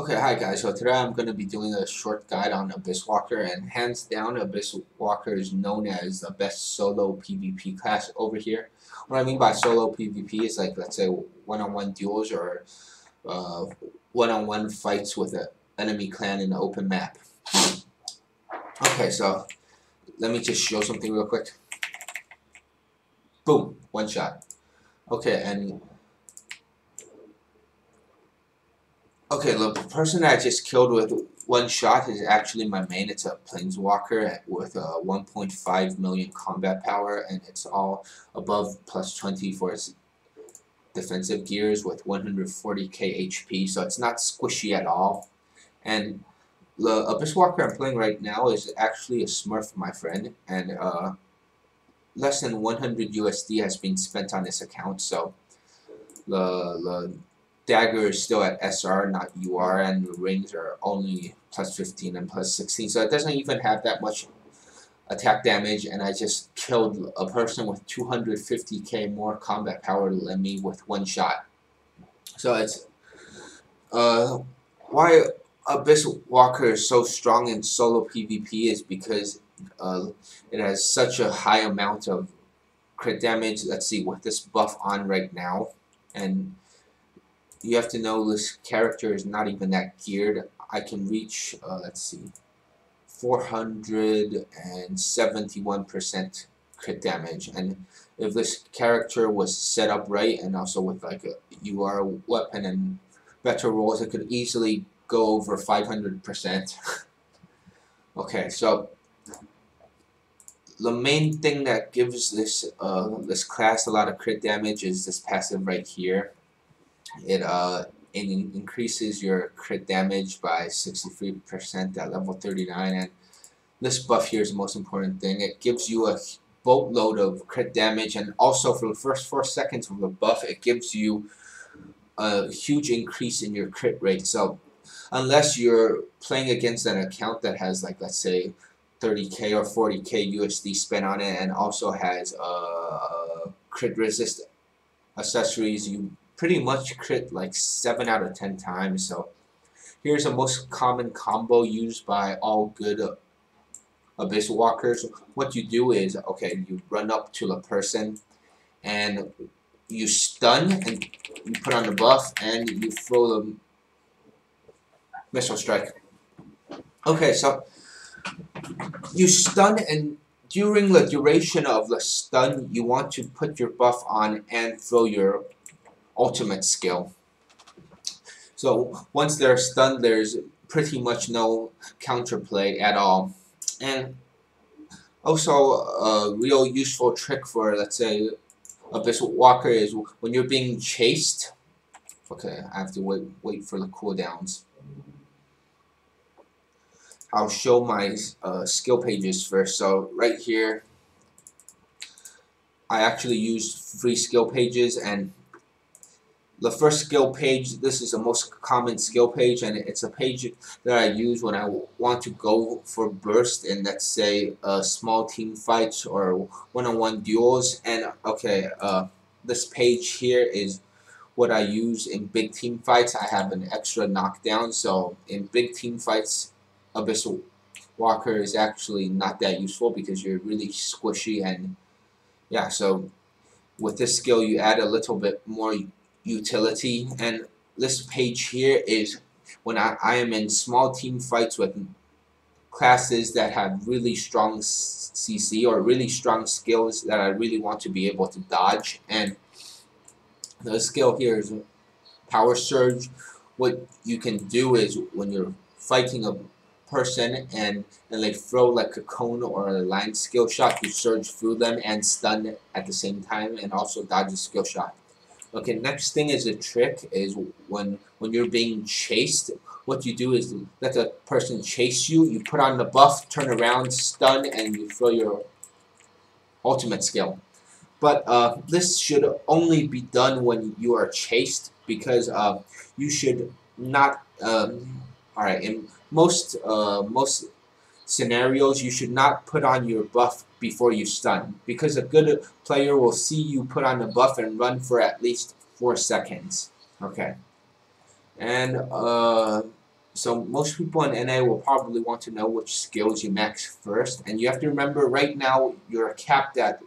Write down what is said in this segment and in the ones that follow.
Okay, hi guys. So today I'm going to be doing a short guide on Abyss Walker, and hands down, Abyss Walker is known as the best solo PvP class over here. What I mean by solo PvP is like, let's say, one-on-one duels or uh, one-on-one fights with an enemy clan in an open map. Okay, so let me just show something real quick. Boom, one shot. Okay, and okay, the person that I just killed with one shot is actually my main. It's a Planeswalker with 1.5 million combat power, and it's all above plus 20 for its defensive gears with 140k HP, so it's not squishy at all. And the Abyss Walker I'm playing right now is actually a Smurf, my friend, and less than 100 USD has been spent on this account, so the dagger is still at SR, not UR, and the rings are only plus 15 and plus 16, so it doesn't even have that much attack damage, and I just killed a person with 250k more combat power than me with one shot. So it's why Abyss Walker is so strong in solo PvP is because it has such a high amount of crit damage. Let's see, with this buff on right now, and you have to know this character is not even that geared. I can reach, let's see, 471% crit damage. And if this character was set up right and also with like a UR weapon and better rolls, it could easily go over 500%. Okay, so the main thing that gives this this class a lot of crit damage is this passive right here. It increases your crit damage by 63% at level 39, and this buff here is the most important thing. It gives you a boatload of crit damage, and also for the first 4 seconds of the buff, it gives you a huge increase in your crit rate. So unless you're playing against an account that has, like, let's say 30k or 40k USD spent on it and also has crit resist accessories, you pretty much crit like 7 out of 10 times. So here's the most common combo used by all good Abyss Walkers. What you do is, okay, you run up to the person and you stun and you put on the buff and you throw the missile strike. Okay, so you stun, and during the duration of the stun you want to put your buff on and throw your ultimate skill. So once they're stunned, there's pretty much no counterplay at all. And also a real useful trick for, let's say, Abyss Walker is when you're being chased. Okay, I have to wait for the cooldowns. I'll show my skill pages first. So right here, I actually used 3 skill pages, and the first skill page, this is the most common skill page, and it's a page that I use when I want to go for burst in, let's say, small team fights or one-on-one duels. And okay, this page here is what I use in big team fights. I have an extra knockdown, so in big team fights, Abyss Walker is actually not that useful because you're really squishy, and yeah, so with this skill you add a little bit more utility. And this page here is when I am in small team fights with classes that have really strong CC or really strong skills that I really want to be able to dodge. And the skill here is Power Surge. What you can do is when you're fighting a person and they throw like a cone or a line skill shot, you surge through them and stun at the same time and also dodge a skill shot. Okay, next thing is a trick is when you're being chased, what you do is let the person chase you, you put on the buff, turn around, stun, and you throw your ultimate skill. But this should only be done when you are chased, because you should not, alright, in most scenarios, you should not put on your buff before you stun, because a good player will see you put on the buff and run for at least 4 seconds. Okay, and So most people in NA will probably want to know which skills you max first, and you have to remember right now you're capped at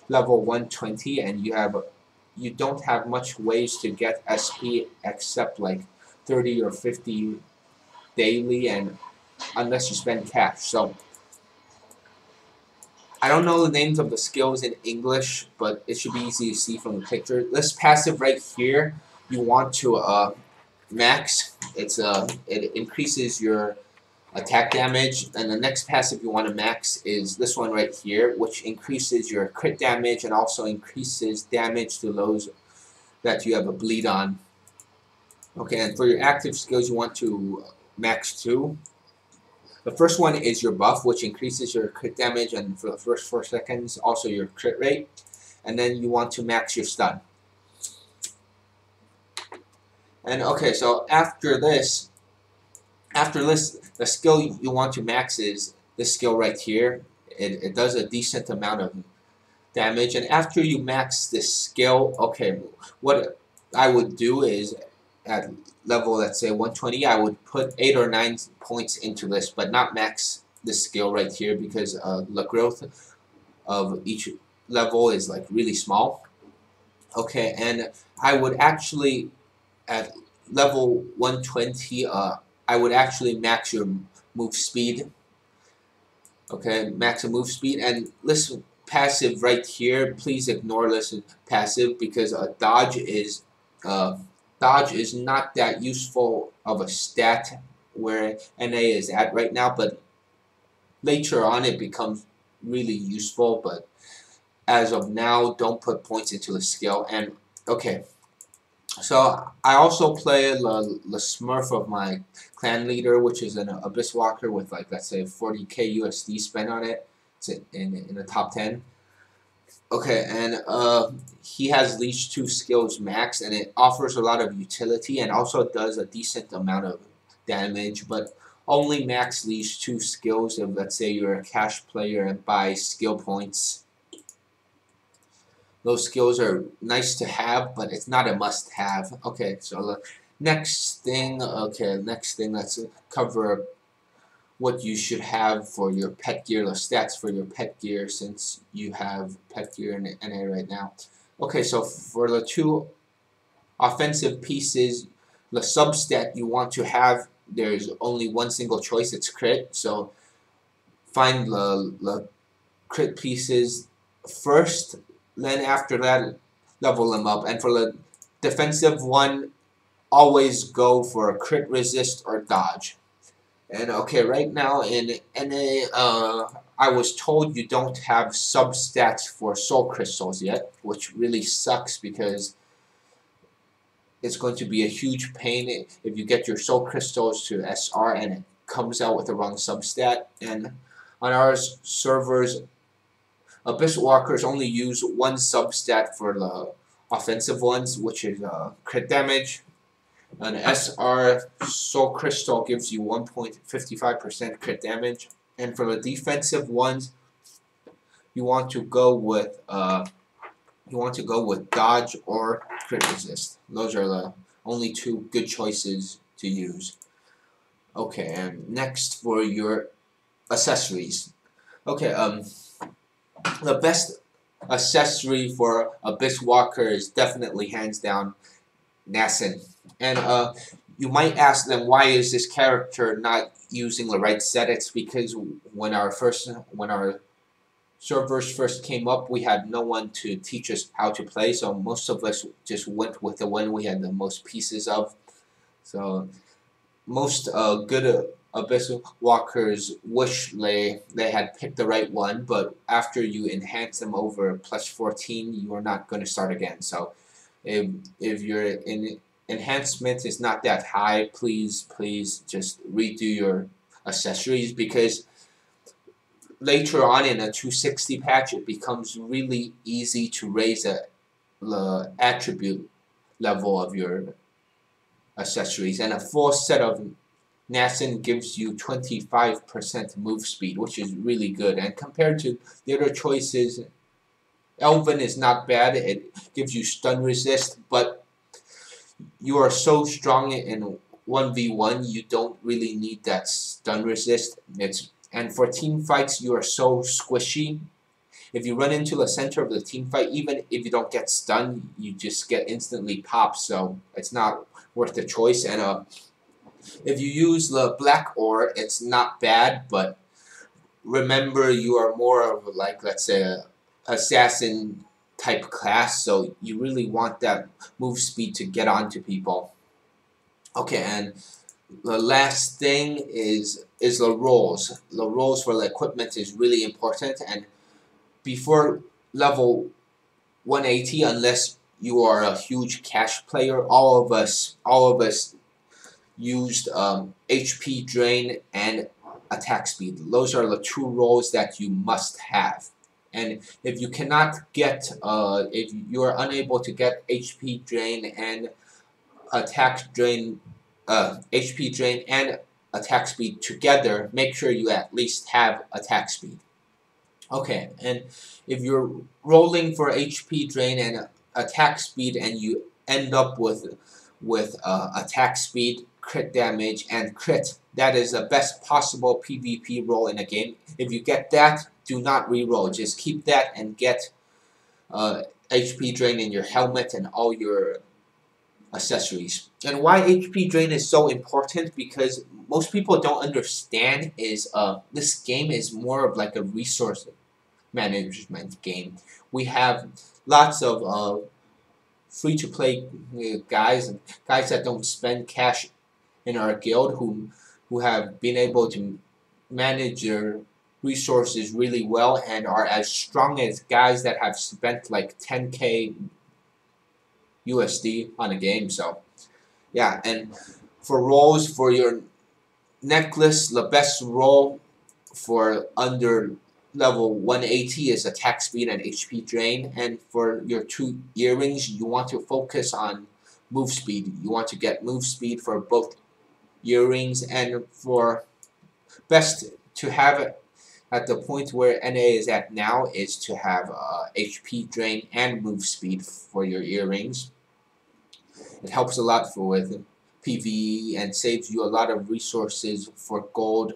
level 120, and you don't have much ways to get SP except like 30 or 50 daily, and unless you spend cash. So I don't know the names of the skills in English, but it should be easy to see from the picture. This passive right here, you want to max. It increases your attack damage, and the next passive you want to max is this one right here, which increases your crit damage and also increases damage to those that you have a bleed on. Okay, and for your active skills you want to max 2. The first one is your buff, which increases your crit damage and for the first 4 seconds also your crit rate, and then you want to max your stun. And okay, so after this, the skill you want to max is this skill right here. It does a decent amount of damage, and after you max this skill, okay, what I would do is at level, let's say 120, I would put 8 or 9 points into this, but not max this skill right here because the growth of each level is like really small. Okay, and I would actually at level 120, I would actually max your move speed. Okay, max a move speed, and listen, passive right here. Please ignore listen passive because dodge is not that useful of a stat where NA is at right now, but later on it becomes really useful. But as of now, don't put points into the skill. And okay. So I also play the Smurf of my clan leader, which is an Abyss Walker with like let's say 40k USD spent on it. It's in the top 10. Okay, and he has Leech 2 skills max, and it offers a lot of utility and also does a decent amount of damage, but only max Leech 2 skills if let's say you're a cash player and buy skill points. Those skills are nice to have, but it's not a must-have. Okay, so the next thing, let's cover what you should have for your pet gear, the stats for your pet gear, since you have pet gear in NA right now. Okay, so for the 2 offensive pieces, the substat you want to have, there's only one single choice, it's crit. So find the crit pieces first. Then after that, level them up. And for the defensive one, always go for a crit resist or dodge. And okay, right now in NA, I was told you don't have substats for soul crystals yet, which really sucks because it's going to be a huge pain if you get your soul crystals to SR and it comes out with the wrong substat. And on our servers, Abyss Walkers only use one substat for the offensive ones, which is crit damage. An SR Soul Crystal gives you 1.55% crit damage, and for the defensive ones, you want to go with dodge or crit resist. Those are the only 2 good choices to use. Okay, and next for your accessories. Okay, the best accessory for Abyss Walker is definitely hands down Nascent. And you might ask them, why is this character not using the right set? It's because when our servers first came up, we had no one to teach us how to play, so most of us just went with the one we had the most pieces of. So most good Abyss Walkers wish they had picked the right one, but after you enhance them over plus 14, you are not going to start again. So if your enhancement is not that high, please just redo your accessories, because later on in a 260 patch it becomes really easy to raise the attribute level of your accessories, and a full set of Nascent gives you 25% move speed, which is really good. And compared to the other choices, Elven is not bad. It gives you stun resist, but you are so strong in 1v1, you don't really need that stun resist. And for team fights, you are so squishy. If you run into the center of the team fight, even if you don't get stunned, you just get instantly popped. So it's not worth the choice. And if you use the black ore, it's not bad, but remember you are more of like, let's say, a assassin type class, so you really want that move speed to get onto people. Okay, and the last thing is the rolls. The rolls for the equipment is really important, and before level 180, unless you are a huge cash player, all of us used HP drain and attack speed. Those are the two rolls that you must have. And if you cannot get, if you are unable to get HP drain and attack drain, HP drain and attack speed together, make sure you at least have attack speed. Okay, and if you're rolling for HP drain and attack speed, and you end up with attack speed, crit damage, and crit, that is the best possible PvP roll in a game. If you get that, do not re-roll. Just keep that and get HP drain in your helmet and all your accessories. And why HP drain is so important, because most people don't understand is this game is more of like a resource management game. We have lots of free-to-play guys that don't spend cash in our guild who have been able to manage their resources really well and are as strong as guys that have spent like 10k USD on a game. So yeah, and for rolls for your necklace, the best roll for under level 180 is attack speed and HP drain, and for your two earrings, you want to focus on move speed. You want to get move speed for both earrings, and for best to have it at the point where NA is at now is to have HP drain and move speed for your earrings. It helps a lot with PvE and saves you a lot of resources for gold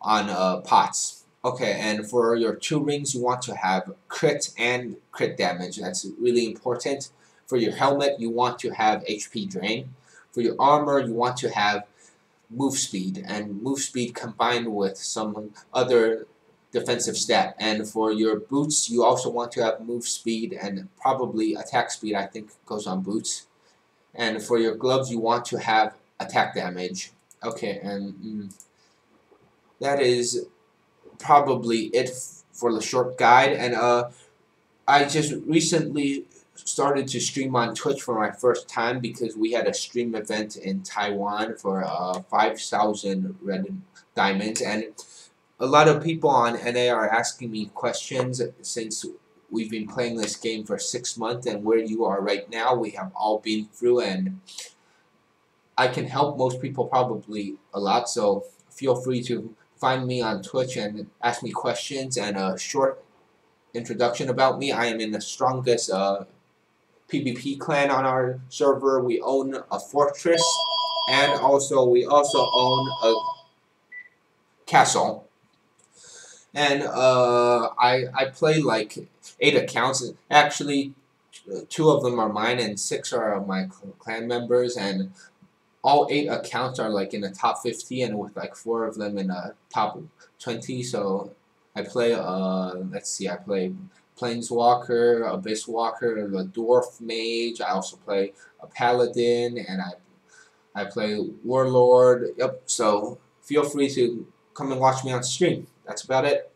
on pots. Okay, and for your two rings, you want to have crit and crit damage. That's really important. For your helmet, you want to have HP drain. For your armor, you want to have move speed, and move speed combined with some other defensive stat. And for your boots, you also want to have move speed and probably attack speed, I think goes on boots. And for your gloves, you want to have attack damage. Okay, and that is probably it for the short guide. And I just recently started to stream on Twitch for my first time because we had a stream event in Taiwan for 5,000 red diamonds, and a lot of people on NA are asking me questions since we've been playing this game for 6 months, and where you are right now we have all been through, and I can help most people probably a lot, so feel free to find me on Twitch and ask me questions. And a short introduction about me: I am in the strongest PvP clan on our server. We own a fortress, and we also own a castle. And I play like 8 accounts. Actually, 2 of them are mine, and 6 are my clan members. And all 8 accounts are like in the top 50, and with like 4 of them in the top 20. So I play let's see, I play Planeswalker, Abyss Walker, the Dwarf Mage. I also play a Paladin, and I play Warlord. Yep. So feel free to come and watch me on stream. That's about it.